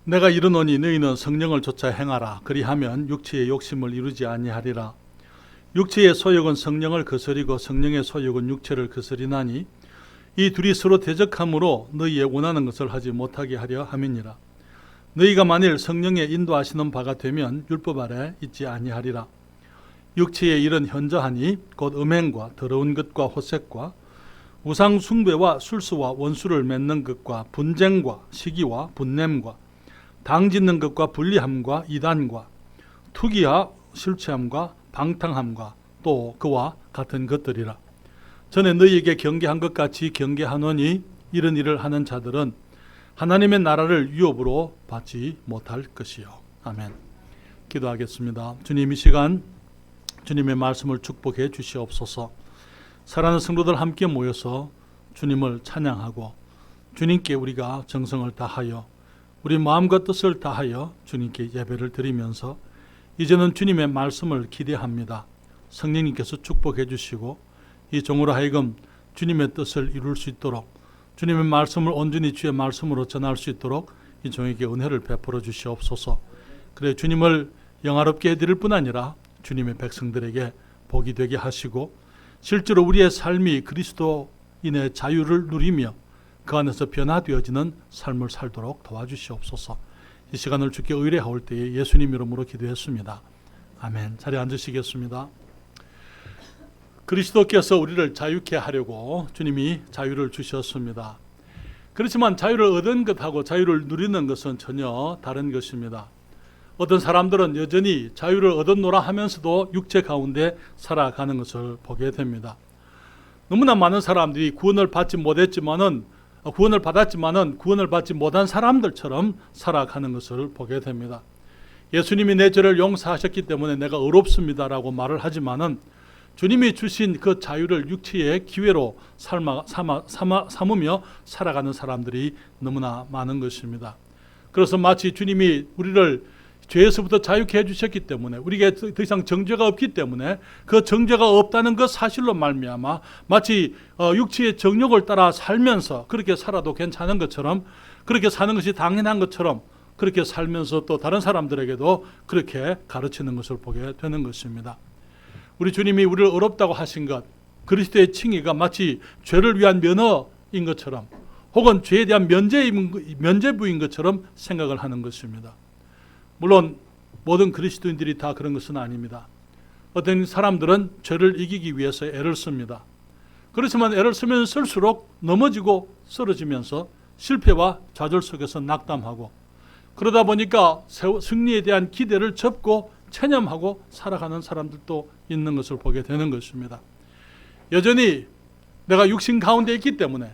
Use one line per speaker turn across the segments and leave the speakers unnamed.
내가 이르노니 너희는 성령을 좇아 행하라. 그리하면 육체의 욕심을 이루지 아니하리라. 육체의 소욕은 성령을 거스리고 성령의 소욕은 육체를 거스리나니 이 둘이 서로 대적함으로 너희의 원하는 것을 하지 못하게 하려 함이니라. 너희가 만일 성령의 인도하시는 바가 되면 율법 아래 있지 아니하리라. 육체의 일은 현저하니 곧 음행과 더러운 것과 호색과 우상 숭배와 술수와 원수를 맺는 것과 분쟁과 시기와 분냄과 당 짓는 것과 불리함과 이단과 투기와 실취함과 방탕함과 또 그와 같은 것들이라. 전에 너희에게 경계한 것 같이 경계하노니 이런 일을 하는 자들은 하나님의 나라를 유업으로 받지 못할 것이요. 아멘. 기도하겠습니다. 주님, 이 시간 주님의 말씀을 축복해 주시옵소서. 사랑하는 성도들 함께 모여서 주님을 찬양하고 주님께 우리가 정성을 다하여 우리 마음과 뜻을 다하여 주님께 예배를 드리면서 이제는 주님의 말씀을 기대합니다. 성령님께서 축복해 주시고 이 종으로 하여금 주님의 뜻을 이룰 수 있도록 주님의 말씀을 온전히 주의 말씀으로 전할 수 있도록 이 종에게 은혜를 베풀어 주시옵소서. 그래 주님을 영화롭게 해드릴 뿐 아니라 주님의 백성들에게 복이 되게 하시고 실제로 우리의 삶이 그리스도인의 자유를 누리며 그 안에서 변화되어지는 삶을 살도록 도와주시옵소서. 이 시간을 주께 의뢰하올 때에 예수님 이름으로 기도했습니다. 아멘. 자리에 앉으시겠습니다. 그리스도께서 우리를 자유케 하려고 주님이 자유를 주셨습니다. 그렇지만 자유를 얻은 것하고 자유를 누리는 것은 전혀 다른 것입니다. 어떤 사람들은 여전히 자유를 얻었노라 하면서도 육체 가운데 살아가는 것을 보게 됩니다. 너무나 많은 사람들이 구원을 받지 받지 못한 사람들처럼 살아가는 것을 보게 됩니다. 예수님이 내 죄를 용서하셨기 때문에 내가 의롭습니다라고 말을 하지만은 주님이 주신 그 자유를 육체의 기회로 삼으며 살아가는 사람들이 너무나 많은 것입니다. 그래서 마치 주님이 우리를 죄에서부터 자유케 해주셨기 때문에 우리에게 더 이상 정죄가 없기 때문에 그 정죄가 없다는 그 사실로 말미암아 마치 육체의 정욕을 따라 살면서 그렇게 살아도 괜찮은 것처럼 그렇게 사는 것이 당연한 것처럼 그렇게 살면서 또 다른 사람들에게도 그렇게 가르치는 것을 보게 되는 것입니다. 우리 주님이 우리를 의롭다고 하신 것, 그리스도의 칭의가 마치 죄를 위한 면허인 것처럼 혹은 죄에 대한 면죄부인 것처럼 생각을 하는 것입니다. 물론 모든 그리스도인들이 다 그런 것은 아닙니다. 어떤 사람들은 죄를 이기기 위해서 애를 씁니다. 그렇지만 애를 쓰면 쓸수록 넘어지고 쓰러지면서 실패와 좌절 속에서 낙담하고 그러다 보니까 승리에 대한 기대를 접고 체념하고 살아가는 사람들도 있는 것을 보게 되는 것입니다. 여전히 내가 육신 가운데 있기 때문에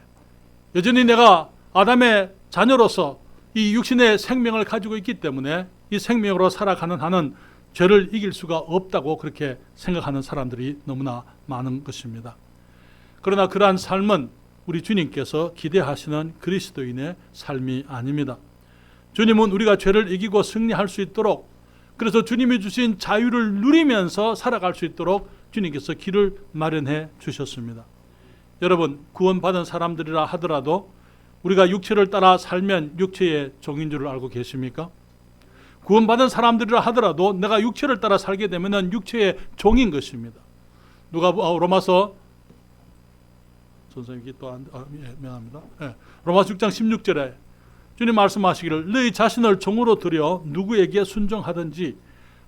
여전히 내가 아담의 자녀로서 이 육신의 생명을 가지고 있기 때문에 이 생명으로 살아가는 한은 죄를 이길 수가 없다고 그렇게 생각하는 사람들이 너무나 많은 것입니다. 그러나 그러한 삶은 우리 주님께서 기대하시는 그리스도인의 삶이 아닙니다. 주님은 우리가 죄를 이기고 승리할 수 있도록 그래서 주님이 주신 자유를 누리면서 살아갈 수 있도록 주님께서 길을 마련해 주셨습니다. 여러분, 구원받은 사람들이라 하더라도 우리가 육체를 따라 살면 육체의 종인 줄 알고 계십니까? 구원받은 사람들이라 하더라도 내가 육체를 따라 살게 되면 육체의 종인 것입니다. 누가 로마서 선생님이 또 미안합니다. 로마서 6장 16절에 주님 말씀하시기를 너희 자신을 종으로 들여 누구에게 순종하든지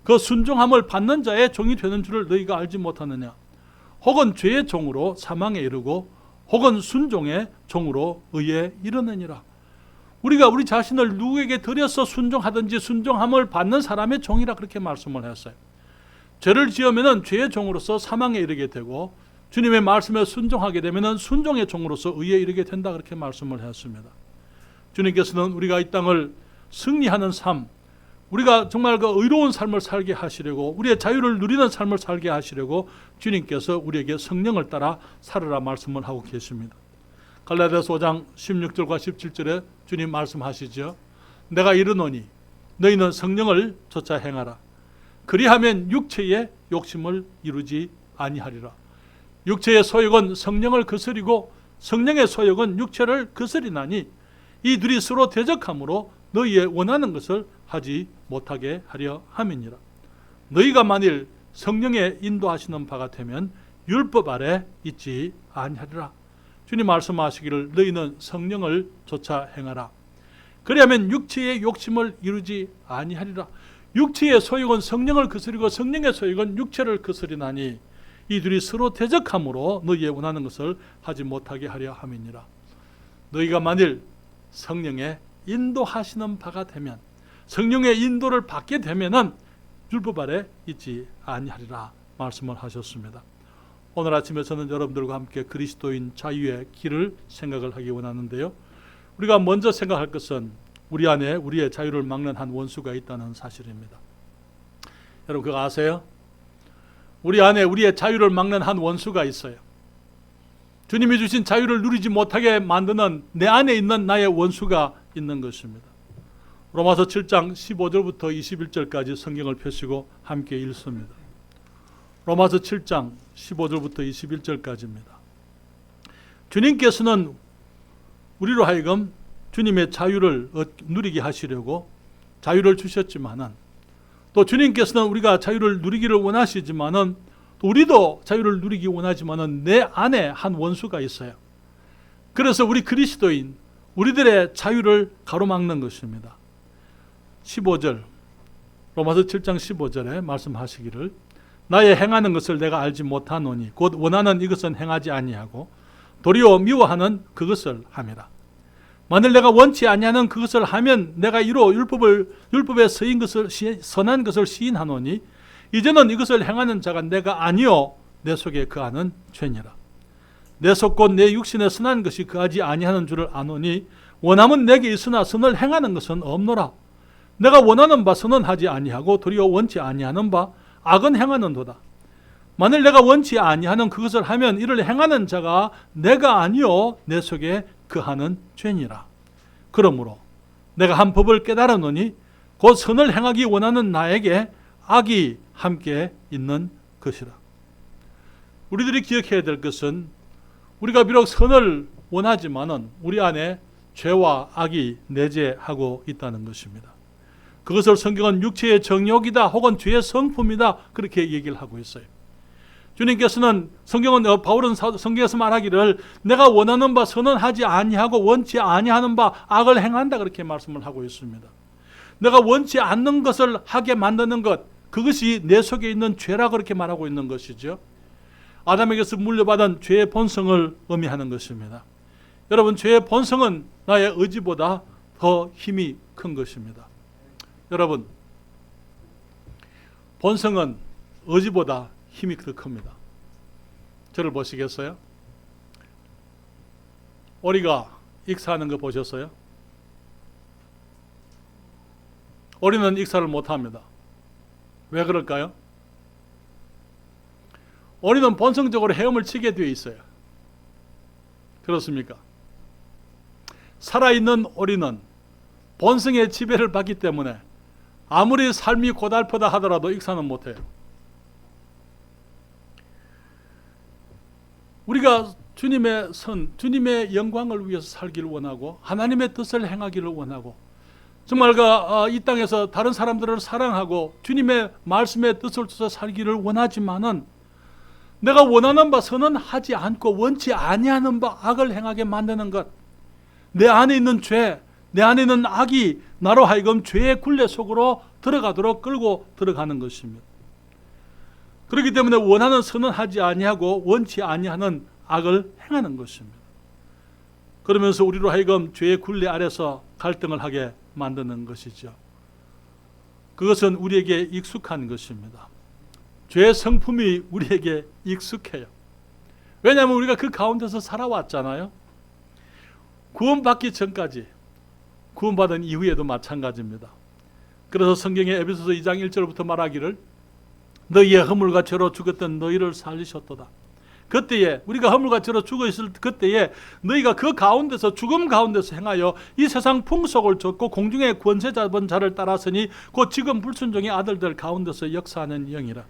그 순종함을 받는 자의 종이 되는 줄을 너희가 알지 못하느냐. 혹은 죄의 종으로 사망에 이르고 혹은 순종의 종으로 의에 이르느니라. 우리가 우리 자신을 누구에게 들여서 순종하든지 순종함을 받는 사람의 종이라 그렇게 말씀을 했어요. 죄를 지으면 죄의 종으로서 사망에 이르게 되고 주님의 말씀에 순종하게 되면 순종의 종으로서 의에 이르게 된다 그렇게 말씀을 했습니다. 주님께서는 우리가 이 땅을 승리하는 삶, 우리가 정말 그 의로운 삶을 살게 하시려고 우리의 자유를 누리는 삶을 살게 하시려고 주님께서 우리에게 성령을 따라 살으라 말씀을 하고 계십니다. 갈라디아서 5장 16절과 17절에 주님 말씀하시죠. 내가 이르노니 너희는 성령을 좇아 행하라. 그리하면 육체의 욕심을 이루지 아니하리라. 육체의 소욕은 성령을 거스리고 성령의 소욕은 육체를 거스리나니 이 둘이 서로 대적함으로 너희의 원하는 것을 하지 못하게 하려 함이니라. 너희가 만일 성령의 인도하시는 바가 되면 율법 아래 있지 아니하리라. 주님 말씀하시기를 너희는 성령을 쫓아 행하라. 그리하면 육체의 욕심을 이루지 아니하리라. 육체의 소욕은 성령을 거스리고 성령의 소욕은 육체를 거스리나니 이 둘이 서로 대적함으로 너희의 원하는 것을 하지 못하게 하려 함이니라. 너희가 만일 성령의 인도하시는 바가 되면, 성령의 인도를 받게 되면은 율법 아래 있지 아니하리라 말씀을 하셨습니다. 오늘 아침에 저는 여러분들과 함께 그리스도인 자유의 길을 생각을 하기 원하는데요. 우리가 먼저 생각할 것은 우리 안에 우리의 자유를 막는 한 원수가 있다는 사실입니다. 여러분 그거 아세요? 우리 안에 우리의 자유를 막는 한 원수가 있어요. 주님이 주신 자유를 누리지 못하게 만드는 내 안에 있는 나의 원수가 있는 것입니다. 로마서 7장 15절부터 21절까지 성경을 펴시고 함께 읽습니다. 로마서 7장 15절부터 21절까지입니다. 주님께서는 우리로 하여금 주님의 자유를 누리게 하시려고 자유를 주셨지만은, 또 주님께서는 우리가 자유를 누리기를 원하시지만은, 또 우리도 자유를 누리기 원하지만은 내 안에 한 원수가 있어요. 그래서 우리 그리스도인 우리들의 자유를 가로막는 것입니다. 15절, 로마서 7장 15절에 말씀하시기를 나의 행하는 것을 내가 알지 못하노니 곧 원하는 이것은 행하지 아니하고 도리어 미워하는 그것을 함이라. 만일 내가 원치 아니하는 그것을 하면 내가 이로 율법에 서인 것을 선한 것을 시인하노니 이제는 이것을 행하는 자가 내가 아니요 내 속에 거하는 죄니라. 내 속 곧 내 육신에 선한 것이 거하지 아니하는 줄을 아노니 원함은 내게 있으나 선을 행하는 것은 없노라. 내가 원하는 바 선언하지 아니하고 도리어 원치 아니하는 바 악은 행하는도다. 만일 내가 원치 아니하는 그것을 하면 이를 행하는 자가 내가 아니요 내 속에 거하는 죄니라. 그러므로 내가 한 법을 깨달았노니 곧 선을 행하기 원하는 나에게 악이 함께 있는 것이라. 우리들이 기억해야 될 것은 우리가 비록 선을 원하지만은 우리 안에 죄와 악이 내재하고 있다는 것입니다. 그것을 성경은 육체의 정욕이다 혹은 죄의 성품이다 그렇게 얘기를 하고 있어요. 주님께서는 바울은 성경에서 말하기를 내가 원하는 바 선언하지 아니하고 원치 아니하는 바 악을 행한다 그렇게 말씀을 하고 있습니다. 내가 원치 않는 것을 하게 만드는 것, 그것이 내 속에 있는 죄라 그렇게 말하고 있는 것이죠. 아담에게서 물려받은 죄의 본성을 의미하는 것입니다. 여러분 죄의 본성은 나의 의지보다 더 힘이 큰 것입니다. 여러분 본성은 의지보다 힘이 더 큽니다. 저를 보시겠어요? 오리가 익사하는 거 보셨어요? 오리는 익사를 못합니다. 왜 그럴까요? 오리는 본성적으로 헤엄을 치게 되어 있어요. 그렇습니까? 살아있는 오리는 본성의 지배를 받기 때문에 아무리 삶이 고달프다 하더라도 익사는 못해요. 우리가 주님의 주님의 영광을 위해서 살기를 원하고 하나님의 뜻을 행하기를 원하고 정말 이 땅에서 다른 사람들을 사랑하고 주님의 말씀의 뜻을 쫓아 살기를 원하지만은 내가 원하는 바 선언하지 않고 원치 아니하는 바 악을 행하게 만드는 것, 내 안에 있는 죄, 내 안에 있는 악이 나로 하여금 죄의 굴레 속으로 들어가도록 끌고 들어가는 것입니다. 그렇기 때문에 원하는 선언하지 아니하고 원치 아니하는 악을 행하는 것입니다. 그러면서 우리로 하여금 죄의 굴레 아래서 갈등을 하게 만드는 것이죠. 그것은 우리에게 익숙한 것입니다. 죄의 성품이 우리에게 익숙해요. 왜냐하면 우리가 그 가운데서 살아왔잖아요. 구원받기 전까지, 구원받은 이후에도 마찬가지입니다. 그래서 성경의 에베소서 2장 1절부터 말하기를 너희의 허물과 죄로 죽었던 너희를 살리셨도다. 그때에 우리가 허물과 죄로 죽어 있을 그때에 너희가 그 가운데서 죽음 가운데서 행하여 이 세상 풍속을 쫓고 공중의 권세 잡은 자를 따랐으니 곧 지금 불순종의 아들들 가운데서 역사하는 영이라.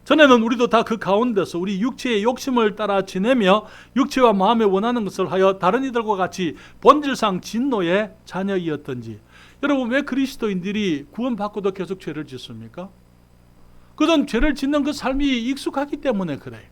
전에는 우리도 다 그 가운데서 우리 육체의 욕심을 따라 지내며 육체와 마음에 원하는 것을 하여 다른 이들과 같이 본질상 진노의 자녀이었던지. 여러분, 왜 그리스도인들이 구원받고도 계속 죄를 짓습니까? 그건 죄를 짓는 그 삶이 익숙하기 때문에 그래요.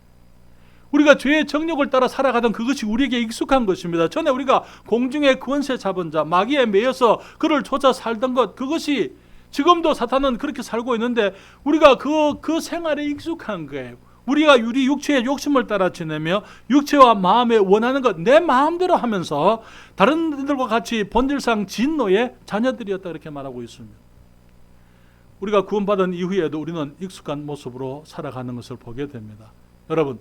우리가 죄의 정욕을 따라 살아가던 그것이 우리에게 익숙한 것입니다. 전에 우리가 공중의 권세 잡은 자, 마귀에 매여서 그를 쫓아 살던 것, 그것이 지금도 사탄은 그렇게 살고 있는데 우리가 그 생활에 익숙한 거예요. 우리가 우리 육체의 욕심을 따라 지내며 육체와 마음에 원하는 것 내 마음대로 하면서 다른 분들과 같이 본질상 진노의 자녀들이었다 이렇게 말하고 있습니다. 우리가 구원받은 이후에도 우리는 익숙한 모습으로 살아가는 것을 보게 됩니다. 여러분,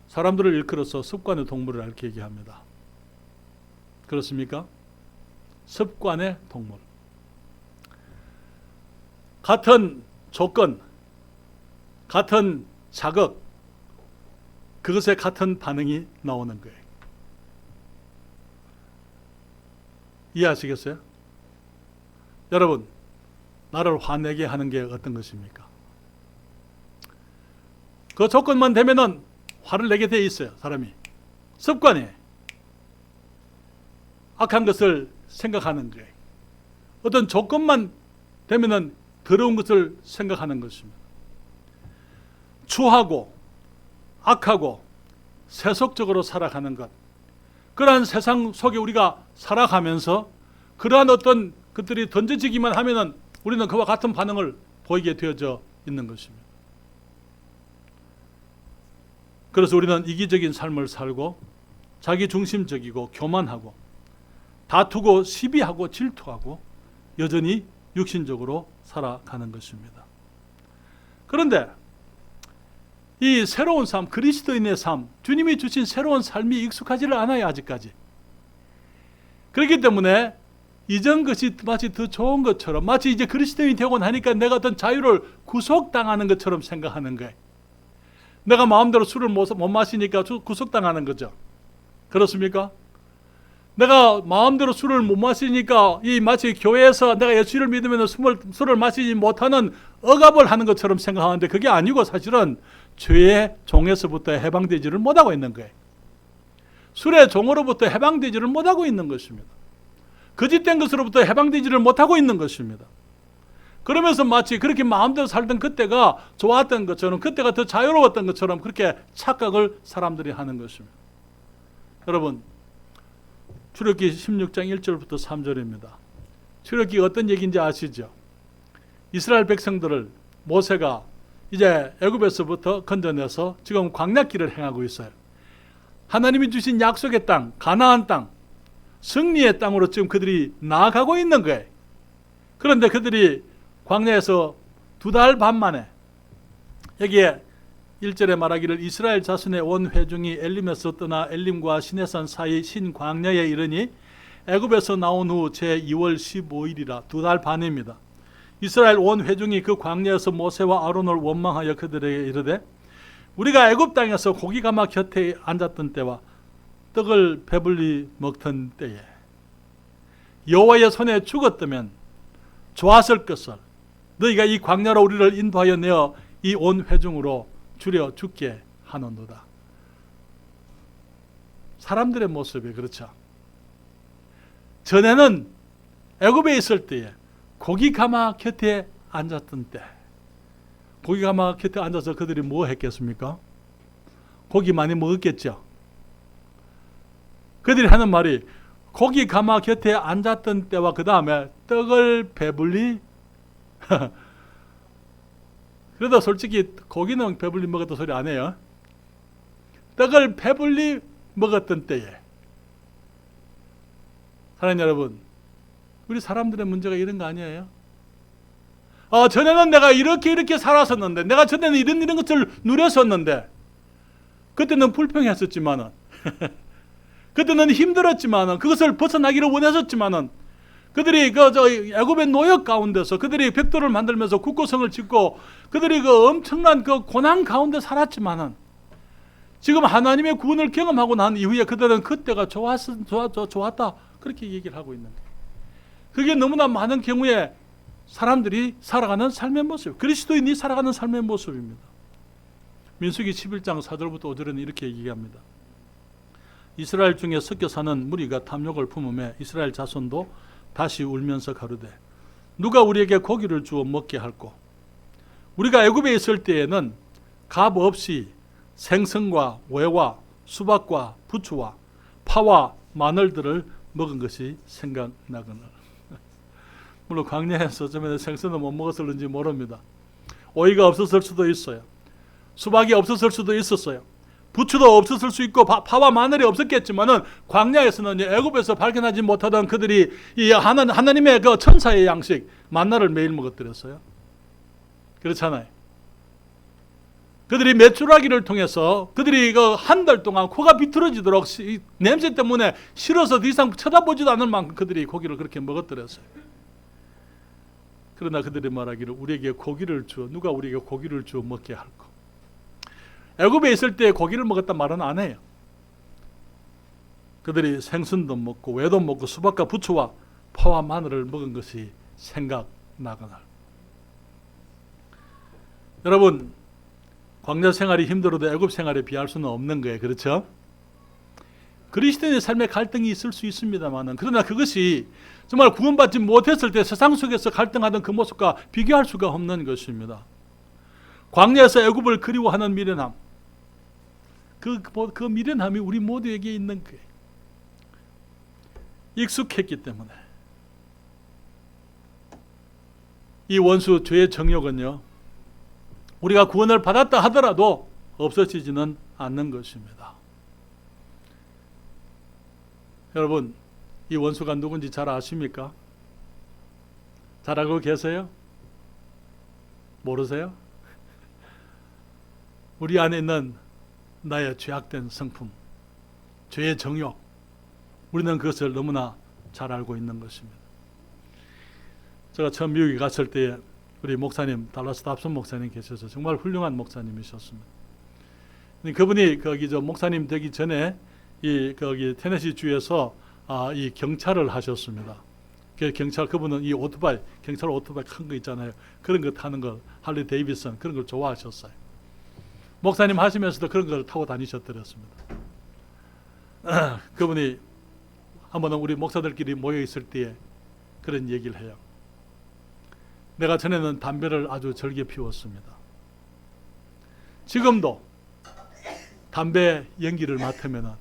사람들을 일컬어서 습관의 동물을 이렇게 얘기합니다. 그렇습니까? 습관의 동물. 같은 조건, 같은 자극, 그것에 같은 반응이 나오는 거예요. 이해하시겠어요? 여러분, 나를 화내게 하는 게 어떤 것입니까? 그 조건만 되면은 화를 내게 돼 있어요, 사람이. 습관이. 악한 것을 생각하는 거예요. 어떤 조건만 되면은 더러운 것을 생각하는 것입니다. 추하고 악하고 세속적으로 살아가는 것, 그러한 세상 속에 우리가 살아가면서 그러한 어떤 것들이 던져지기만 하면은 우리는 그와 같은 반응을 보이게 되어져 있는 것입니다. 그래서 우리는 이기적인 삶을 살고 자기중심적이고 교만하고 다투고 시비하고 질투하고 여전히 육신적으로 살아가는 것입니다. 그런데 이 새로운 삶, 그리스도인의 삶, 주님이 주신 새로운 삶이 익숙하지를 않아요, 아직까지. 그렇기 때문에 이전 것이 마치 더 좋은 것처럼, 마치 이제 그리스도인이 되고 나니까 내가 어떤 자유를 구속당하는 것처럼 생각하는 거예요. 내가 마음대로 술을 못 마시니까 구속당하는 거죠. 그렇습니까? 내가 마음대로 술을 못 마시니까 이 마치 교회에서 내가 예수를 믿으면 술을 마시지 못하는 억압을 하는 것처럼 생각하는데 그게 아니고 사실은 죄의 종에서부터 해방되지를 못하고 있는 거예요. 술의 종으로부터 해방되지를 못하고 있는 것입니다. 거짓된 것으로부터 해방되지를 못하고 있는 것입니다. 그러면서 마치 그렇게 마음대로 살던 그때가 좋았던 것처럼, 그때가 더 자유로웠던 것처럼 그렇게 착각을 사람들이 하는 것입니다. 여러분, 출애굽기 16장 1절부터 3절입니다. 출애굽기가 어떤 얘기인지 아시죠? 이스라엘 백성들을 모세가 이제 애굽에서부터 건져내서 지금 광야길을 행하고 있어요. 하나님이 주신 약속의 땅, 가나안 땅, 승리의 땅으로 지금 그들이 나아가고 있는 거예요. 그런데 그들이 광야에서 2달 반 만에, 여기에 1절에 말하기를 이스라엘 자손의 온 회중이 엘림에서 떠나 엘림과 시내산 사이 신광야에 이르니 애굽에서 나온 후 제2월 15일이라 2달 반입니다. 이스라엘 온 회중이 그 광야에서 모세와 아론을 원망하여 그들에게 이르되 우리가 애굽 땅에서 고기가마 곁에 앉았던 때와 떡을 배불리 먹던 때에 여호와의 손에 죽었다면 좋았을 것을 너희가 이 광야로 우리를 인도하여 내어 이 온 회중으로 줄여 죽게 하노도다. 사람들의 모습이 그렇죠. 전에는 애굽에 있을 때에 고기가마 곁에 앉았던 때, 고기가마 곁에 앉아서 그들이 뭐 했겠습니까? 고기 많이 먹었겠죠. 그들이 하는 말이 고기가마 곁에 앉았던 때와 그 다음에 떡을 배불리 그래도 솔직히 고기는 배불리 먹었다 소리 안 해요. 떡을 배불리 먹었던 때에. 사랑하는 여러분, 우리 사람들의 문제가 이런 거 아니에요? 전에는 내가 이렇게 살았었는데, 내가 전에는 이런 것을 누렸었는데, 그때는 불평했었지만은, 그때는 힘들었지만은, 그것을 벗어나기를 원했었지만은, 그들이 애굽의 노역 가운데서 그들이 벽돌을 만들면서 국고성을 짓고 그들이 엄청난 고난 가운데 살았지만은 지금 하나님의 구원을 경험하고 난 이후에 그들은 그때가 좋았다 그렇게 얘기를 하고 있는 거예요. 그게 너무나 많은 경우에 사람들이 살아가는 삶의 모습, 그리스도인이 살아가는 삶의 모습입니다. 민수기 11장 4절부터 5절에는 이렇게 얘기합니다. 이스라엘 중에 섞여 사는 무리가 탐욕을 품음에 이스라엘 자손도 다시 울면서 가로되 누가 우리에게 고기를 주어 먹게 할꼬. 우리가 애굽에 있을 때에는 값 없이 생선과 외와 수박과 부추와 파와 마늘들을 먹은 것이 생각나거늘. 물론 광야에서 좀 생선을 못 먹었을는지 모릅니다. 오이가 없었을 수도 있어요. 수박이 없었을 수도 있었어요. 부추도 없었을 수 있고 파와 마늘이 없었겠지만은 광야에서는 애굽에서 발견하지 못하던 그들이 이 하나님의 그 천사의 양식 만나를 매일 먹었더랬어요. 그렇잖아요. 그들이 메추라기를 통해서 그들이 그 한 달 동안 코가 비틀어지도록 냄새 때문에 싫어서 더 이상 쳐다보지도 않을 만큼 그들이 고기를 그렇게 먹었더랬어요. 그러나 그들이 말하기를 우리에게 고기를 주어 누가 우리에게 고기를 주어 먹게 할까. 애굽에 있을 때 고기를 먹었단 말은 안 해요. 그들이 생선도 먹고 외도 먹고 수박과 부추와 파와 마늘을 먹은 것이 생각나거나. 여러분, 광야 생활이 힘들어도 애굽 생활에 비할 수는 없는 거예요. 그렇죠? 그리스도인의 삶에 갈등이 있을 수 있습니다만 그러나 그것이 정말 구원받지 못했을 때 세상 속에서 갈등하던 그 모습과 비교할 수가 없는 것입니다. 광야에서 애굽을 그리워하는 미련함, 그 미련함이 우리 모두에게 있는 거예요. 익숙했기 때문에. 이 원수 죄의 정욕은요, 우리가 구원을 받았다 하더라도 없어지지는 않는 것입니다. 여러분, 이 원수가 누군지 잘 아십니까? 잘 알고 계세요? 모르세요? 우리 안에 있는 나의 죄악된 성품, 죄의 정욕, 우리는 그것을 너무나 잘 알고 있는 것입니다. 제가 처음 미국에 갔을 때 우리 목사님, 달라스 답선 목사님 계셔서 정말 훌륭한 목사님이셨습니다. 그분이 거기 목사님 되기 전에 거기 테네시 주에서 이 경찰을 하셨습니다. 그분은 이 오토바이, 경찰 오토바이 큰 거 있잖아요. 그런 거 타는 거, 할리 데이비슨 그런 걸 좋아하셨어요. 목사님 하시면서도 그런 걸 타고 다니셨더랬습니다. 그분이 한 번은 우리 목사들끼리 모여 있을 때에 그런 얘기를 해요. 내가 전에는 담배를 아주 절개 피웠습니다. 지금도 담배 연기를 맡으면은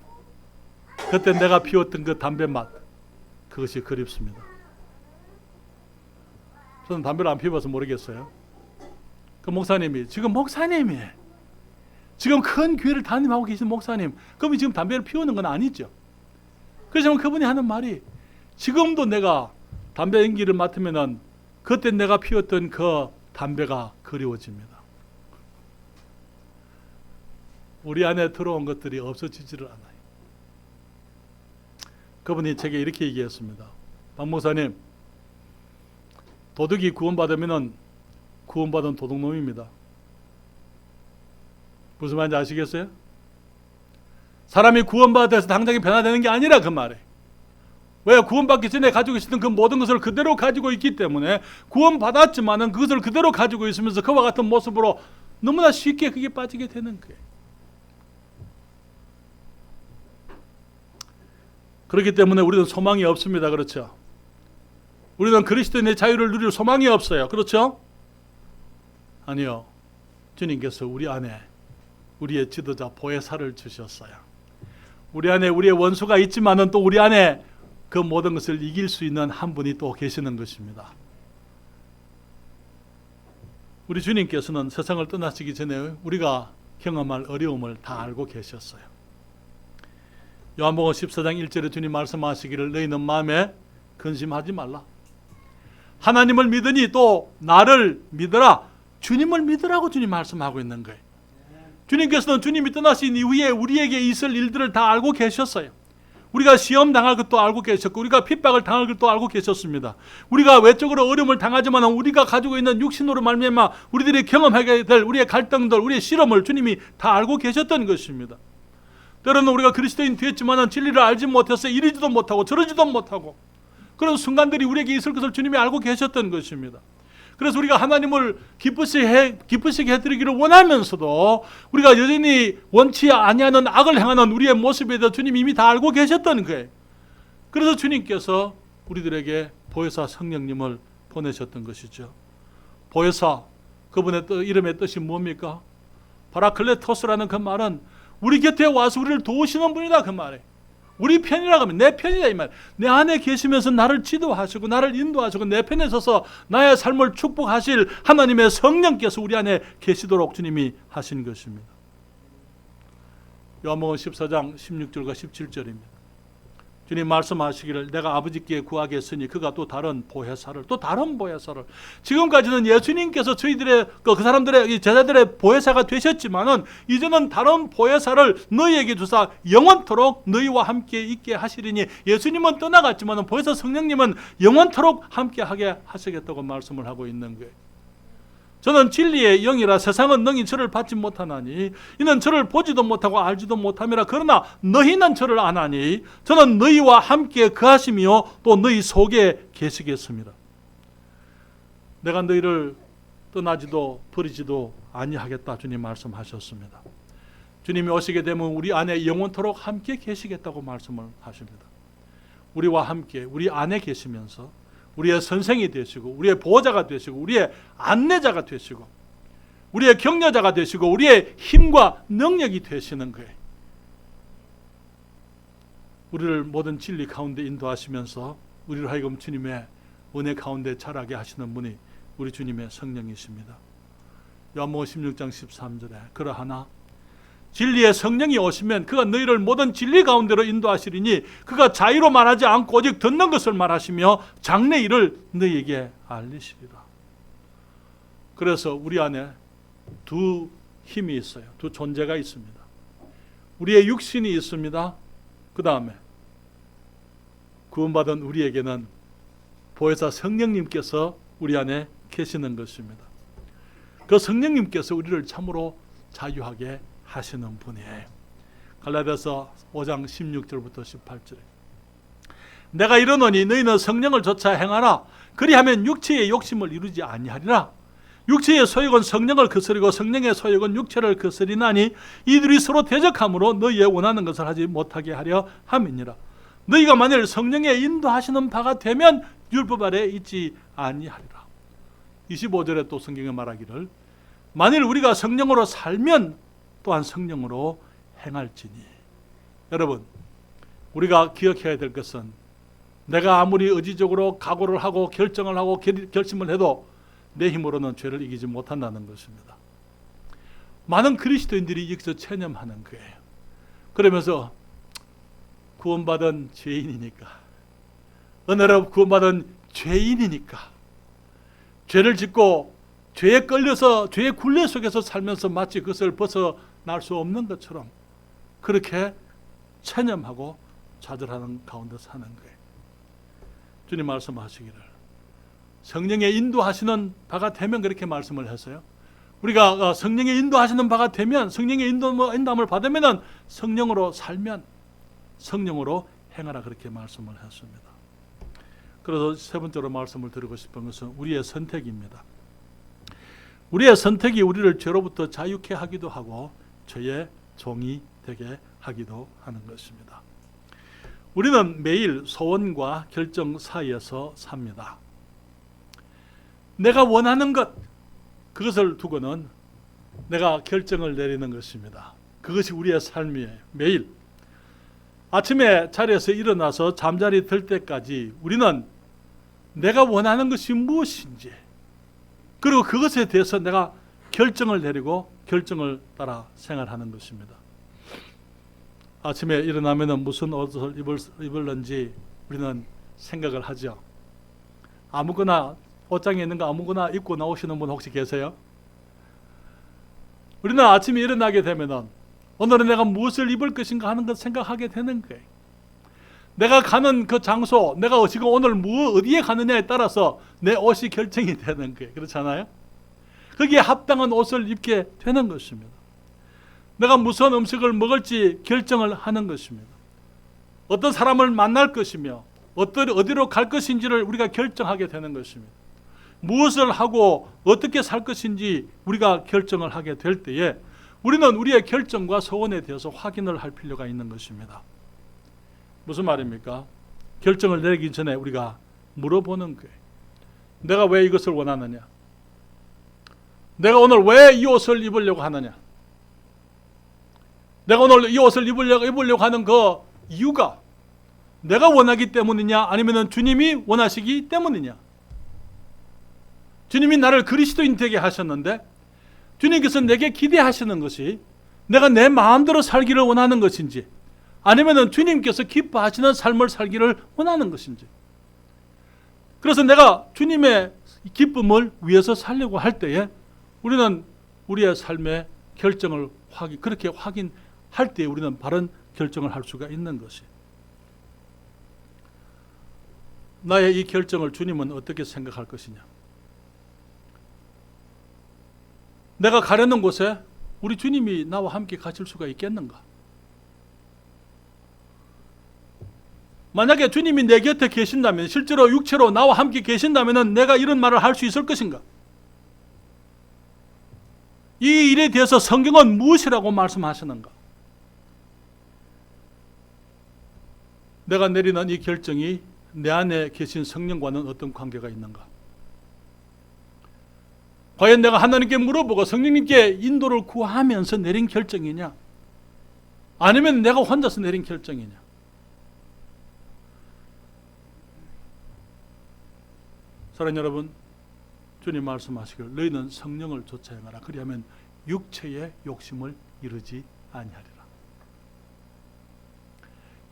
그때 내가 피웠던 그 담배 맛, 그것이 그립습니다. 저는 담배를 안 피워서 모르겠어요. 그 목사님이 지금 큰 교회를 담임하고 계신 목사님, 그분이 지금 담배를 피우는 건 아니죠. 그렇지만 그분이 하는 말이 지금도 내가 담배 연기를 맡으면은 그때 내가 피웠던 그 담배가 그리워집니다. 우리 안에 들어온 것들이 없어지지를 않아요. 그분이 제게 이렇게 얘기했습니다. 박 목사님, 도둑이 구원받으면 구원받은 도둑놈입니다. 무슨 말인지 아시겠어요? 사람이 구원받아서 당장에 변화되는 게 아니라 그 말이에요. 왜? 구원받기 전에 가지고 있었던 그 모든 것을 그대로 가지고 있기 때문에 구원받았지만은 그것을 그대로 가지고 있으면서 그와 같은 모습으로 너무나 쉽게 그게 빠지게 되는 거예요. 그렇기 때문에 우리는 소망이 없습니다. 그렇죠? 우리는 그리스도인의 자유를 누릴 소망이 없어요. 그렇죠? 아니요. 주님께서 우리 안에 우리의 지도자 보혜사를 주셨어요. 우리 안에 우리의 원수가 있지만은 또 우리 안에 그 모든 것을 이길 수 있는 한 분이 또 계시는 것입니다. 우리 주님께서는 세상을 떠나시기 전에 우리가 경험할 어려움을 다 알고 계셨어요. 요한복음 14장 1절에 주님 말씀하시기를 너희는 마음에 근심하지 말라. 하나님을 믿으니 또 나를 믿으라. 주님을 믿으라고 주님 말씀하고 있는 거예요. 주님께서는 주님이 떠나신 이후에 우리에게 있을 일들을 다 알고 계셨어요. 우리가 시험 당할 것도 알고 계셨고 우리가 핍박을 당할 것도 알고 계셨습니다. 우리가 외적으로 어려움을 당하지만 우리가 가지고 있는 육신으로 말미암아 우리들이 경험하게 될 우리의 갈등들, 우리의 실험을 주님이 다 알고 계셨던 것입니다. 때로는 우리가 그리스도인 되었지만 진리를 알지 못해서 이러지도 못하고 저러지도 못하고 그런 순간들이 우리에게 있을 것을 주님이 알고 계셨던 것입니다. 그래서 우리가 하나님을 기쁘시게 해드리기를 원하면서도 우리가 여전히 원치 아니하는 악을 행하는 우리의 모습에 대해서 주님이 이미 다 알고 계셨던 거예요. 그래서 주님께서 우리들에게 보혜사 성령님을 보내셨던 것이죠. 보혜사, 그분의 이름의 뜻이 뭡니까? 바라클레토스라는 그 말은 우리 곁에 와서 우리를 도우시는 분이다, 그 말이에요. 우리 편이라고 하면 내 편이다, 이 말. 내 안에 계시면서 나를 지도하시고 나를 인도하시고 내 편에 서서 나의 삶을 축복하실 하나님의 성령께서 우리 안에 계시도록 주님이 하신 것입니다. 요한복음 14장 16절과 17절입니다. 주님 말씀하시기를 내가 아버지께 구하겠으니 그가 또 다른 보혜사를 지금까지는 예수님께서 저희들의 그 사람들의 제자들의 보혜사가 되셨지만은 이제는 다른 보혜사를 너희에게 주사 영원토록 너희와 함께 있게 하시리니, 예수님은 떠나갔지만은 보혜사 성령님은 영원토록 함께 하게 하시겠다고 말씀을 하고 있는 거예요. 저는 진리의 영이라 세상은 능히 저를 받지 못하나니 이는 저를 보지도 못하고 알지도 못함이라. 그러나 너희는 저를 아나니 저는 너희와 함께 거하시며 또 너희 속에 계시겠습니다. 내가 너희를 떠나지도 버리지도 아니하겠다 주님 말씀하셨습니다. 주님이 오시게 되면 우리 안에 영원토록 함께 계시겠다고 말씀을 하십니다. 우리와 함께 우리 안에 계시면서 우리의 선생이 되시고 우리의 보호자가 되시고 우리의 안내자가 되시고 우리의 격려자가 되시고 우리의 힘과 능력이 되시는 거예요. 우리를 모든 진리 가운데 인도하시면서 우리를 하여금 주님의 은혜 가운데 자라게 하시는 분이 우리 주님의 성령이십니다. 요한복음 16장 13절에 그러하나 진리의 성령이 오시면 그가 너희를 모든 진리 가운데로 인도하시리니 그가 자의로 말하지 않고 오직 듣는 것을 말하시며 장래 일을 너희에게 알리시리라. 그래서 우리 안에 두 힘이 있어요. 두 존재가 있습니다. 우리의 육신이 있습니다. 그 다음에 구원받은 우리에게는 보혜사 성령님께서 우리 안에 계시는 것입니다. 그 성령님께서 우리를 참으로 자유하게 하시는 분이에요. 갈라디아서 5장 16절부터 18절에 내가 이르노니 너희는 성령을 좇아 행하라. 그리하면 육체의 욕심을 이루지 아니하리라. 육체의 소욕은 성령을 거스리고 성령의 소욕은 육체를 거스리나니 이들이 서로 대적함으로 너희의 원하는 것을 하지 못하게 하려 함이니라. 너희가 만일 성령의 인도하시는 바가 되면 율법 아래 있지 아니하리라. 25절에 또 성경에 말하기를 만일 우리가 성령으로 살면 또한 성령으로 행할지니. 여러분, 우리가 기억해야 될 것은 내가 아무리 의지적으로 각오를 하고 결정을 하고 결심을 해도 내 힘으로는 죄를 이기지 못한다는 것입니다. 많은 그리스도인들이 여기서 체념하는 거예요. 그러면서 구원받은 죄인이니까, 은혜로 구원받은 죄인이니까 죄를 짓고 죄에 끌려서 죄의 굴레 속에서 살면서 마치 그것을 벗어날 수 없는 것처럼 그렇게 체념하고 좌절하는 가운데 사는 거예요. 주님 말씀하시기를 성령의 인도하시는 바가 되면 그렇게 말씀을 했어요. 우리가 성령의 인도하시는 바가 되면, 성령의 인도함을 받으면 성령으로 살면 성령으로 행하라 그렇게 말씀을 했습니다. 그래서 세 번째로 말씀을 드리고 싶은 것은 우리의 선택입니다. 우리의 선택이 우리를 죄로부터 자유케 하기도 하고 죄의 종이 되게 하기도 하는 것입니다. 우리는 매일 소원과 결정 사이에서 삽니다. 내가 원하는 것, 그것을 두고는 내가 결정을 내리는 것입니다. 그것이 우리의 삶이에요. 매일 아침에 자리에서 일어나서 잠자리 들 때까지 우리는 내가 원하는 것이 무엇인지, 그리고 그것에 대해서 내가 결정을 내리고 결정을 따라 생활하는 것입니다. 아침에 일어나면 무슨 옷을 입을는지 우리는 생각을 하죠. 아무거나 옷장에 있는 거 아무거나 입고 나오시는 분 혹시 계세요? 우리는 아침에 일어나게 되면 오늘은 내가 무엇을 입을 것인가 하는 것 생각하게 되는 거예요. 내가 가는 그 장소, 내가 지금 오늘 어디에 가느냐에 따라서 내 옷이 결정이 되는 거예요. 그렇잖아요? 거기에 합당한 옷을 입게 되는 것입니다. 내가 무슨 음식을 먹을지 결정을 하는 것입니다. 어떤 사람을 만날 것이며 어디로 갈 것인지를 우리가 결정하게 되는 것입니다. 무엇을 하고 어떻게 살 것인지 우리가 결정을 하게 될 때에 우리는 우리의 결정과 소원에 대해서 확인을 할 필요가 있는 것입니다. 무슨 말입니까? 결정을 내리기 전에 우리가 물어보는 거예요. 내가 왜 이것을 원하느냐? 내가 오늘 왜 이 옷을 입으려고 하느냐? 내가 오늘 이 옷을 입으려고 하는 그 이유가 내가 원하기 때문이냐? 아니면 주님이 원하시기 때문이냐? 주님이 나를 그리스도인 되게 하셨는데 주님께서 내게 기대하시는 것이 내가 내 마음대로 살기를 원하는 것인지 아니면 주님께서 기뻐하시는 삶을 살기를 원하는 것인지. 그래서 내가 주님의 기쁨을 위해서 살려고 할 때에 우리는 우리의 삶의 결정을 그렇게 확인할 때에 우리는 바른 결정을 할 수가 있는 것이. 나의 이 결정을 주님은 어떻게 생각할 것이냐? 내가 가려는 곳에 우리 주님이 나와 함께 가실 수가 있겠는가? 만약에 주님이 내 곁에 계신다면, 실제로 육체로 나와 함께 계신다면 내가 이런 말을 할 수 있을 것인가? 이 일에 대해서 성경은 무엇이라고 말씀하시는가? 내가 내리는 이 결정이 내 안에 계신 성령과는 어떤 관계가 있는가? 과연 내가 하나님께 물어보고 성령님께 인도를 구하면서 내린 결정이냐? 아니면 내가 혼자서 내린 결정이냐? 사랑하는 여러분, 주님 말씀하시길 너희는 성령을 좇아 행하라. 그리하면 육체의 욕심을 이루지 아니하리라.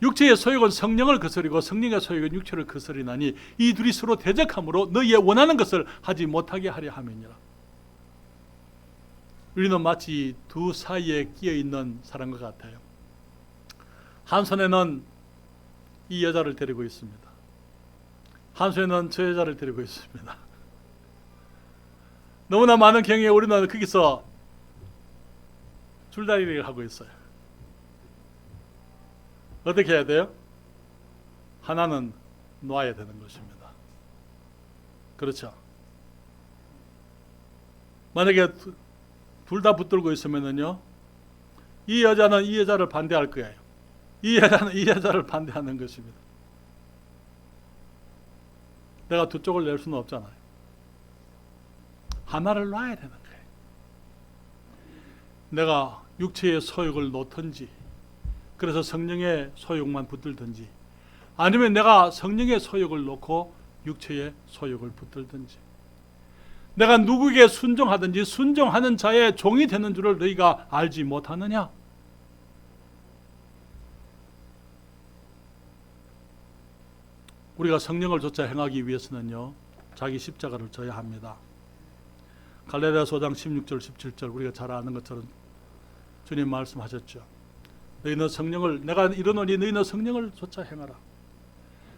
육체의 소욕은 성령을 거스리고 성령의 소욕은 육체를 거스리나니 이 둘이 서로 대적함으로 너희의 원하는 것을 하지 못하게 하려 함이니라. 우리는 마치 두 사이에 끼어 있는 사람과 같아요. 한 손에는 이 여자를 데리고 있습니다. 한 손에는 저 여자를 데리고 있습니다. 너무나 많은 경우에 우리는 거기서 줄다리기를 하고 있어요. 어떻게 해야 돼요? 하나는 놔야 되는 것입니다. 그렇죠? 만약에 둘 다 붙들고 있으면은요, 이 여자는 이 여자를 반대할 거예요. 이 여자는 이 여자를 반대하는 것입니다. 내가 두 쪽을 낼 수는 없잖아요. 하나를 놔야 되는 거예요. 내가 육체의 소욕을 놓든지, 그래서 성령의 소욕만 붙들든지, 아니면 내가 성령의 소욕을 놓고 육체의 소욕을 붙들든지, 내가 누구에게 순종하든지 순종하는 자의 종이 되는 줄을 너희가 알지 못하느냐? 우리가 성령을 좇아 행하기 위해서는요, 자기 십자가를 져야 합니다. 갈라디아서 5장 16절 17절 우리가 잘 아는 것처럼 주님 말씀하셨죠. 너희는 성령을, 내가 이르노니 너희는 성령을 좇아 행하라.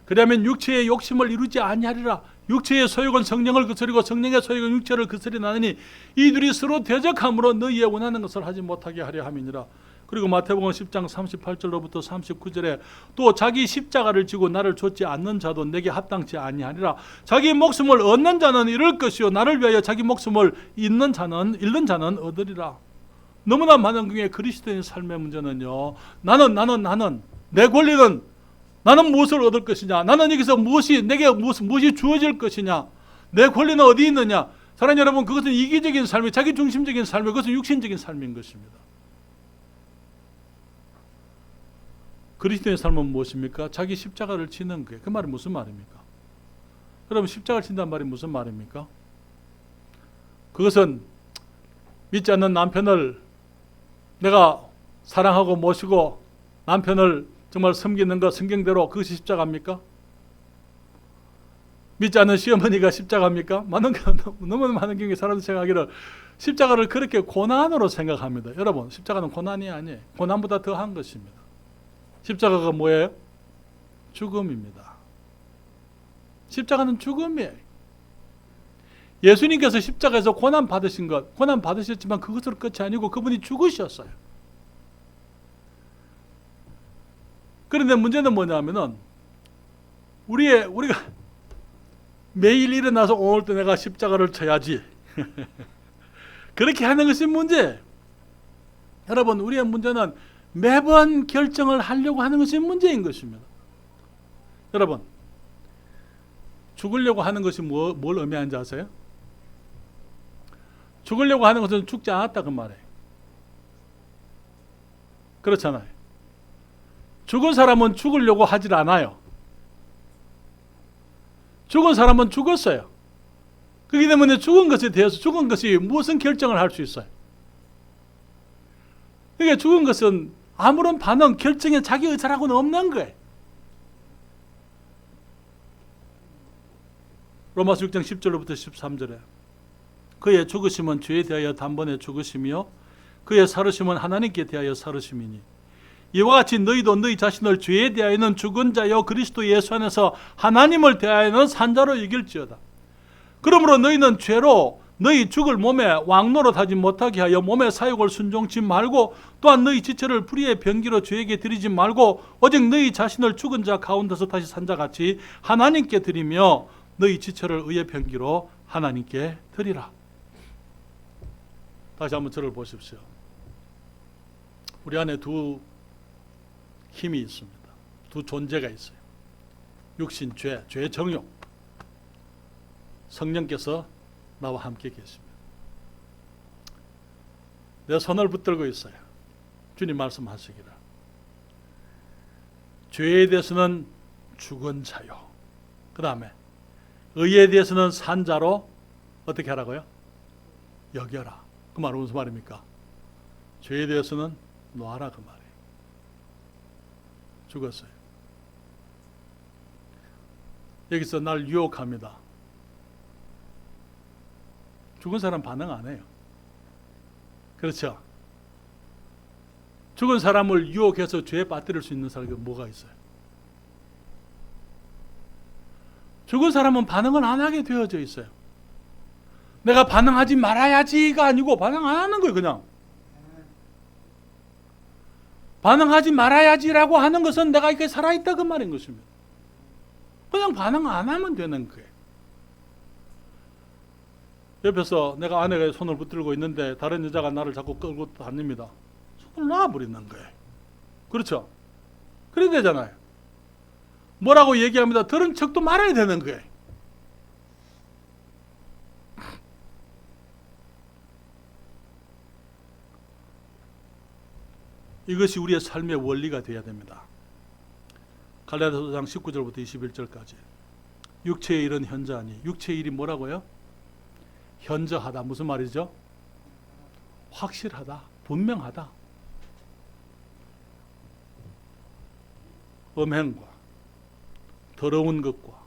그러면 육체의 욕심을 이루지 아니하리라. 육체의 소욕은 성령을 거스리고 성령의 소욕은 육체를 거스리나니 이 둘이 서로 대적함으로 너희의 원하는 것을 하지 못하게 하려 함이니라. 그리고 마태복음 10장 38절로부터 39절에 또 자기 십자가를 지고 나를 좇지 않는 자도 내게 합당치 아니하리라. 자기 목숨을 얻는 자는 잃을 것이요 나를 위하여 자기 목숨을 잃는 자는 얻으리라. 너무나 많은 경우에 그리스도인의 삶의 문제는요, 나는 내 권리는, 나는 무엇을 얻을 것이냐, 나는 여기서 내게 무엇이 주어질 것이냐, 내 권리는 어디 있느냐. 사랑하는 여러분, 그것은 이기적인 삶이, 자기 중심적인 삶이, 그것은 육신적인 삶인 것입니다. 그리스도인의 삶은 무엇입니까? 자기 십자가를 지는 거예요. 그 말이 무슨 말입니까? 여러분, 십자가를 진다는 말이 무슨 말입니까? 그것은 믿지 않는 남편을 내가 사랑하고 모시고 남편을 정말 섬기는 것, 성경대로 그것이 십자가입니까? 믿지 않는 시어머니가 십자가입니까? 너무 많은 경우에 사람들이 생각하기를 십자가를 그렇게 고난으로 생각합니다. 여러분, 십자가는 고난이 아니에요. 고난보다 더한 것입니다. 십자가가 뭐예요? 죽음입니다. 십자가는 죽음이에요. 예수님께서 십자가에서 고난 받으신 것, 고난 받으셨지만 그것으로 끝이 아니고 그분이 죽으셨어요. 그런데 문제는 뭐냐면은 우리가 매일 일어나서 오늘도 내가 십자가를 쳐야지. 그렇게 하는 것이 문제. 여러분, 우리의 문제는 매번 결정을 하려고 하는 것이 문제인 것입니다. 여러분, 죽으려고 하는 것이 뭘 의미하는지 아세요? 죽으려고 하는 것은 죽지 않았다 그 말이에요. 그렇잖아요. 죽은 사람은 죽으려고 하질 않아요. 죽은 사람은 죽었어요. 그렇기 때문에 죽은 것에 대해서 죽은 것이 무슨 결정을 할 수 있어요? 그러니까 죽은 것은 아무런 반응, 결정에 자기 의사라고는 없는 거예요. 로마서 6장 10절로부터 13절에 그의 죽으심은 죄에 대하여 단번에 죽으심이요 그의 살으심은 하나님께 대하여 살으심이니 이와 같이 너희도 너희 자신을 죄에 대하여는 죽은 자요 그리스도 예수 안에서 하나님을 대하여는 산 자로 여길지어다. 그러므로 너희는 죄로 너희 죽을 몸에 왕노릇하지 못하게 하여 몸의 사욕을 순종치 말고 또한 너희 지체를 불의의 병기로 죄에게 드리지 말고 오직 너희 자신을 죽은 자 가운데서 다시 산 자같이 하나님께 드리며 너희 지체를 의의 병기로 하나님께 드리라. 다시 한번 저를 보십시오. 우리 안에 두 힘이 있습니다. 두 존재가 있어요. 육신, 죄의 정욕. 성령께서 나와 함께 계십니다. 내 손을 붙들고 있어요. 주님 말씀하시기를 죄에 대해서는 죽은 자요. 그 다음에 의에 대해서는 산 자로 어떻게 하라고요? 여겨라. 그 말은 무슨 말입니까? 죄에 대해서는 놔라 그 말이에요. 죽었어요. 여기서 날 유혹합니다. 죽은 사람 반응 안 해요. 그렇죠? 죽은 사람을 유혹해서 죄에 빠뜨릴 수 있는 사람이 뭐가 있어요? 죽은 사람은 반응을 안 하게 되어져 있어요. 내가 반응하지 말아야지가 아니고 반응 안 하는 거예요. 그냥 반응하지 말아야지라고 하는 것은 내가 이렇게 살아있다 그 말인 것입니다. 그냥 반응 안 하면 되는 거예요. 옆에서 내가 아내가 손을 붙들고 있는데 다른 여자가 나를 자꾸 끌고 다닙니다. 손을 놔버리는 거예요. 그렇죠? 그래야 되잖아요. 뭐라고 얘기합니다. 들은 척도 말아야 되는 거예요. 이것이 우리의 삶의 원리가 되어야 됩니다. 갈라디아서 5장 19절부터 21절까지 육체의 일은 현저하니 육체의 일이 뭐라고요? 현저하다. 무슨 말이죠? 확실하다. 분명하다. 음행과 더러운 것과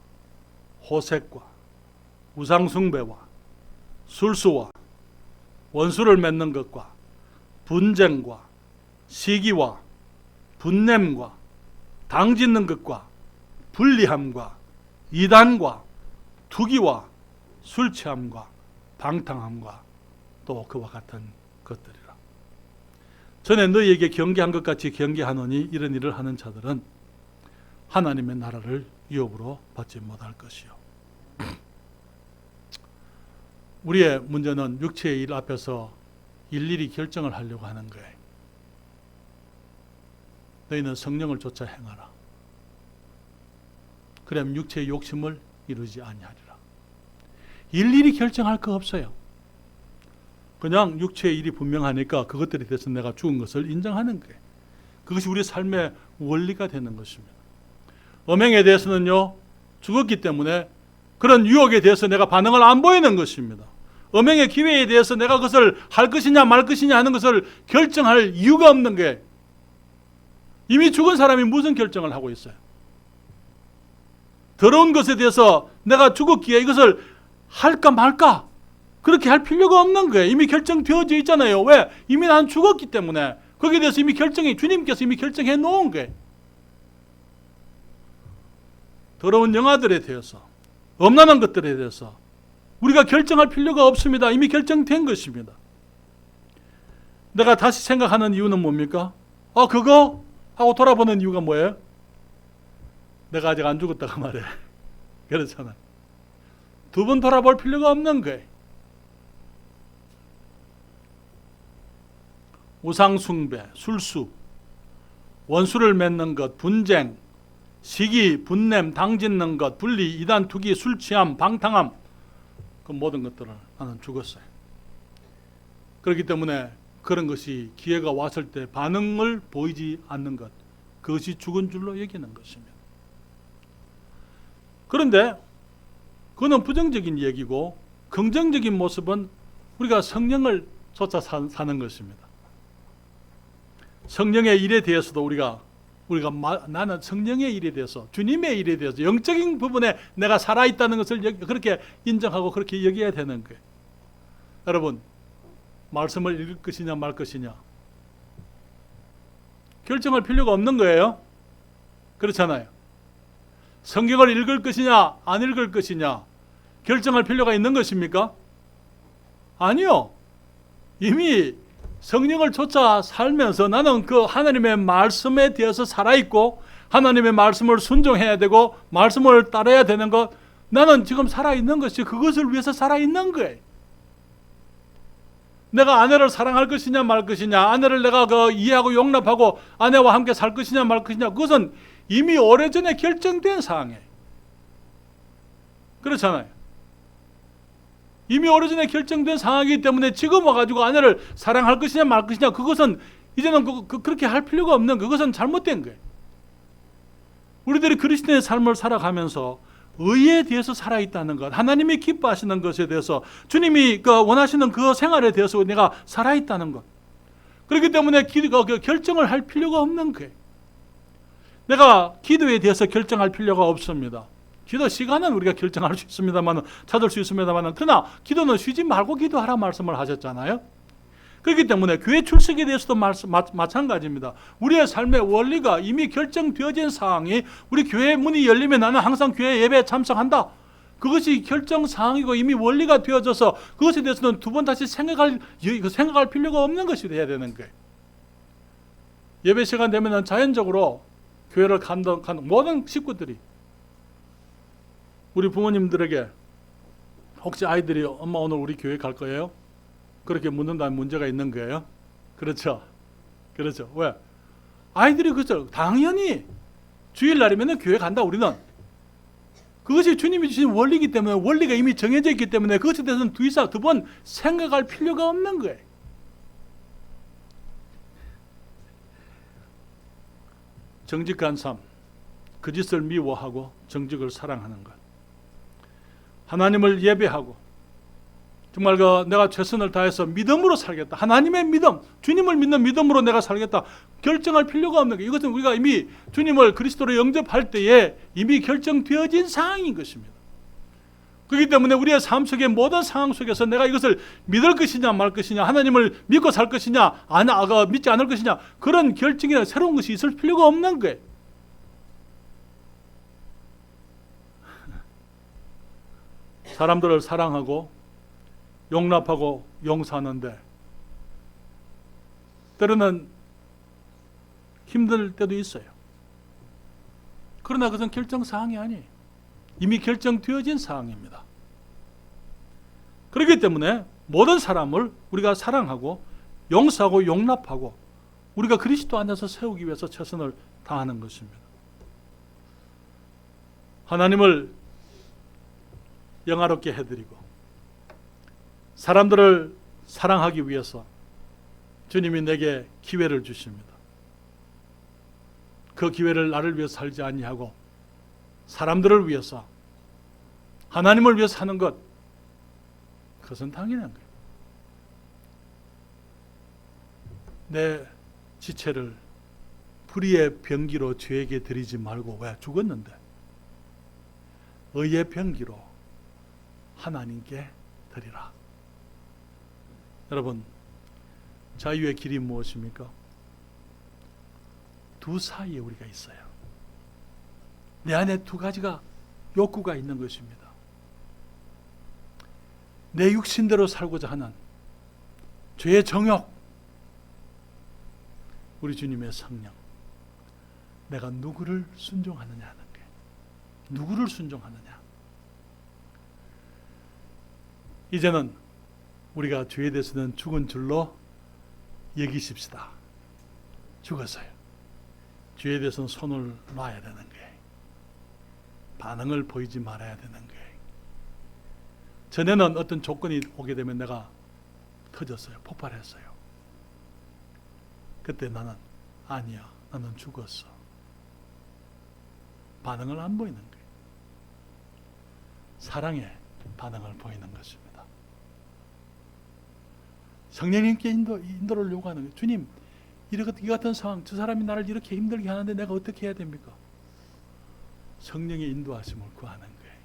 호색과 우상숭배와 술수와 원수를 맺는 것과 분쟁과 시기와 분냄과 당짓는 것과 불리함과 이단과 투기와 술취함과 방탕함과 또 그와 같은 것들이라. 전에 너희에게 경계한 것 같이 경계하노니 이런 일을 하는 자들은 하나님의 나라를 유업으로 받지 못할 것이요. 우리의 문제는 육체의 일 앞에서 일일이 결정을 하려고 하는 거예요. 너희는 성령을 쫓아 행하라. 그럼 육체의 욕심을 이루지 아니하리라. 일일이 결정할 거 없어요. 그냥 육체의 일이 분명하니까 그것들에 대해서 내가 죽은 것을 인정하는 거예요. 그것이 우리 삶의 원리가 되는 것입니다. 음행에 대해서는요, 죽었기 때문에 그런 유혹에 대해서 내가 반응을 안 보이는 것입니다. 음행의 기회에 대해서 내가 그것을 할 것이냐 말 것이냐 하는 것을 결정할 이유가 없는 게 이미 죽은 사람이 무슨 결정을 하고 있어요? 더러운 것에 대해서 내가 죽었기에 이것을 할까 말까 그렇게 할 필요가 없는 거예요. 이미 결정되어져 있잖아요. 왜? 이미 난 죽었기 때문에 거기에 대해서 이미 주님께서 이미 결정해 놓은 거예요. 더러운 영화들에 대해서 엄란한 것들에 대해서 우리가 결정할 필요가 없습니다. 이미 결정된 것입니다. 내가 다시 생각하는 이유는 뭡니까? 그거? 하고 돌아보는 이유가 뭐예요? 내가 아직 안 죽었다고 말해. 그렇잖아. 두 번 돌아볼 필요가 없는 거예요. 우상숭배, 술수, 원수를 맺는 것, 분쟁, 시기, 분냄, 당짓는 것, 분리, 이단, 투기, 술 취함, 방탕함, 그 모든 것들을 나는 죽었어요. 그렇기 때문에 그런 것이 기회가 왔을 때 반응을 보이지 않는 것, 그것이 죽은 줄로 여기는 것입니다. 그런데 그거는 부정적인 얘기고, 긍정적인 모습은 우리가 성령을 쫓아 사는 것입니다. 성령의 일에 대해서도 우리가 나는 성령의 일에 대해서, 주님의 일에 대해서 영적인 부분에 내가 살아있다는 것을 그렇게 인정하고 그렇게 여겨야 되는 거예요. 여러분, 말씀을 읽을 것이냐 말 것이냐 결정할 필요가 없는 거예요. 그렇잖아요. 성경을 읽을 것이냐 안 읽을 것이냐 결정할 필요가 있는 것입니까? 아니요. 이미 성령을 쫓아 살면서 나는 그 하나님의 말씀에 대해서 살아있고 하나님의 말씀을 순종해야 되고 말씀을 따라야 되는 것, 나는 지금 살아있는 것이 그것을 위해서 살아있는 거예요. 내가 아내를 사랑할 것이냐 말 것이냐, 아내를 내가 이해하고 용납하고 아내와 함께 살 것이냐 말 것이냐, 그것은 이미 오래전에 결정된 사항이에요. 그렇잖아요. 이미 오래전에 결정된 상황이기 때문에 지금 와가지고 아내를 사랑할 것이냐 말 것이냐, 그것은 이제는 그렇게 할 필요가 없는, 그것은 잘못된 거예요. 우리들이 그리스도의 삶을 살아가면서 의에 대해서 살아있다는 것, 하나님이 기뻐하시는 것에 대해서, 주님이 원하시는 그 생활에 대해서 내가 살아있다는 것, 그렇기 때문에 결정을 할 필요가 없는 거예요. 내가 기도에 대해서 결정할 필요가 없습니다. 기도 시간은 우리가 결정할 수 있습니다만, 찾을 수 있습니다만, 그러나 기도는 쉬지 말고 기도하라 말씀을 하셨잖아요. 그렇기 때문에 교회 출석에 대해서도 마찬가지입니다. 우리의 삶의 원리가 이미 결정되어진 사항이, 우리 교회 문이 열리면 나는 항상 교회 예배에 참석한다, 그것이 결정 사항이고 이미 원리가 되어져서 그것에 대해서는 두 번 다시 생각할 필요가 없는 것이 돼야 되는 거예요. 예배 시간 되면 자연적으로 교회를 가는 모든 식구들이, 우리 부모님들에게 혹시 아이들이 엄마 오늘 우리 교회 갈 거예요? 그렇게 묻는다면 문제가 있는 거예요. 그렇죠? 그렇죠. 왜? 아이들이 그렇죠. 당연히 주일날이면 교회 간다 우리는. 그것이 주님이 주신 원리이기 때문에, 원리가 이미 정해져 있기 때문에 그것에 대해서는 두 번 생각할 필요가 없는 거예요. 정직한 삶, 거짓을 미워하고 정직을 사랑하는 것, 하나님을 예배하고 정말 내가 최선을 다해서 믿음으로 살겠다, 하나님의 믿음, 주님을 믿는 믿음으로 내가 살겠다, 결정할 필요가 없는 거예요. 이것은 우리가 이미 주님을 그리스도로 영접할 때에 이미 결정되어진 상황인 것입니다. 그렇기 때문에 우리의 삶 속의 모든 상황 속에서 내가 이것을 믿을 것이냐 말 것이냐, 하나님을 믿고 살 것이냐 믿지 않을 것이냐, 그런 결정이나 새로운 것이 있을 필요가 없는 거예요. 사람들을 사랑하고 용납하고 용서하는데 때로는 힘들 때도 있어요. 그러나 그것은 결정사항이 아니에요. 이미 결정되어진 사항입니다. 그렇기 때문에 모든 사람을 우리가 사랑하고 용서하고 용납하고 우리가 그리스도 안에서 세우기 위해서 최선을 다하는 것입니다. 하나님을 영화롭게 해드리고 사람들을 사랑하기 위해서 주님이 내게 기회를 주십니다. 그 기회를 나를 위해서 살지 아니하고 사람들을 위해서, 하나님을 위해서 하는 것, 그것은 당연한 거예요. 내 지체를 불의의 병기로 죄에게 드리지 말고, 왜? 죽었는데 의의 병기로 하나님께 드리라. 여러분, 자유의 길이 무엇입니까? 두 사이에 우리가 있어요. 내 안에 두 가지가 욕구가 있는 것입니다. 내 육신대로 살고자 하는 죄의 정욕, 우리 주님의 성령, 내가 누구를 순종하느냐 하는 게, 누구를 순종하느냐. 이제는 우리가 죄에 대해서는 죽은 줄로 여기십시다. 죽었어요. 죄에 대해서는 손을 놔야 되는 거예요. 반응을 보이지 말아야 되는 거예요. 전에는 어떤 조건이 오게 되면 내가 터졌어요. 폭발했어요. 그때 나는 아니야. 나는 죽었어. 반응을 안 보이는 거예요. 사랑의 반응을 보이는 것입니다. 성령님께 인도를 요구하는 거예요. 주님, 이 같은 상황, 저 사람이 나를 이렇게 힘들게 하는데 내가 어떻게 해야 됩니까? 성령의 인도하심을 구하는 거예요.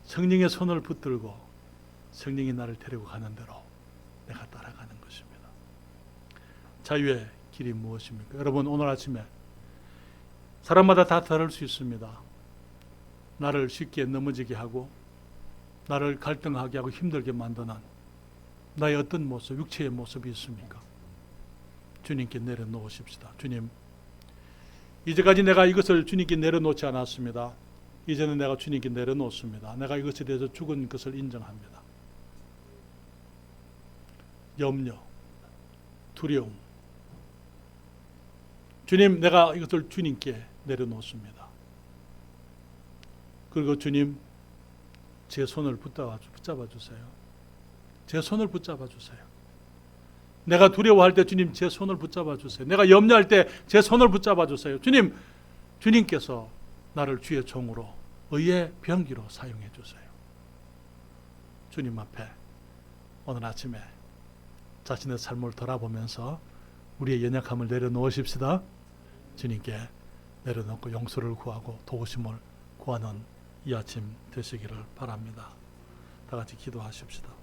성령의 손을 붙들고 성령이 나를 데리고 가는 대로 내가 따라가는 것입니다. 자유의 길이 무엇입니까? 여러분, 오늘 아침에 사람마다 다 다를 수 있습니다. 나를 쉽게 넘어지게 하고 나를 갈등하게 하고 힘들게 만드는 나의 어떤 모습, 육체의 모습이 있습니까? 주님께 내려놓으십시다. 주님, 이제까지 내가 이것을 주님께 내려놓지 않았습니다. 이제는 내가 주님께 내려놓습니다. 내가 이것에 대해서 죽은 것을 인정합니다. 염려, 두려움. 주님, 내가 이것을 주님께 내려놓습니다. 그리고 주님, 제 손을 붙잡아 주세요. 제 손을 붙잡아 주세요. 내가 두려워할 때 주님 제 손을 붙잡아 주세요. 내가 염려할 때 제 손을 붙잡아 주세요. 주님, 주님께서 나를 주의 종으로 의의 병기로 사용해 주세요. 주님 앞에 오늘 아침에 자신의 삶을 돌아보면서 우리의 연약함을 내려놓으십시다. 주님께 내려놓고 용서를 구하고 도우심을 구하는 이 아침 되시기를 바랍니다. 다 같이 기도하십시다.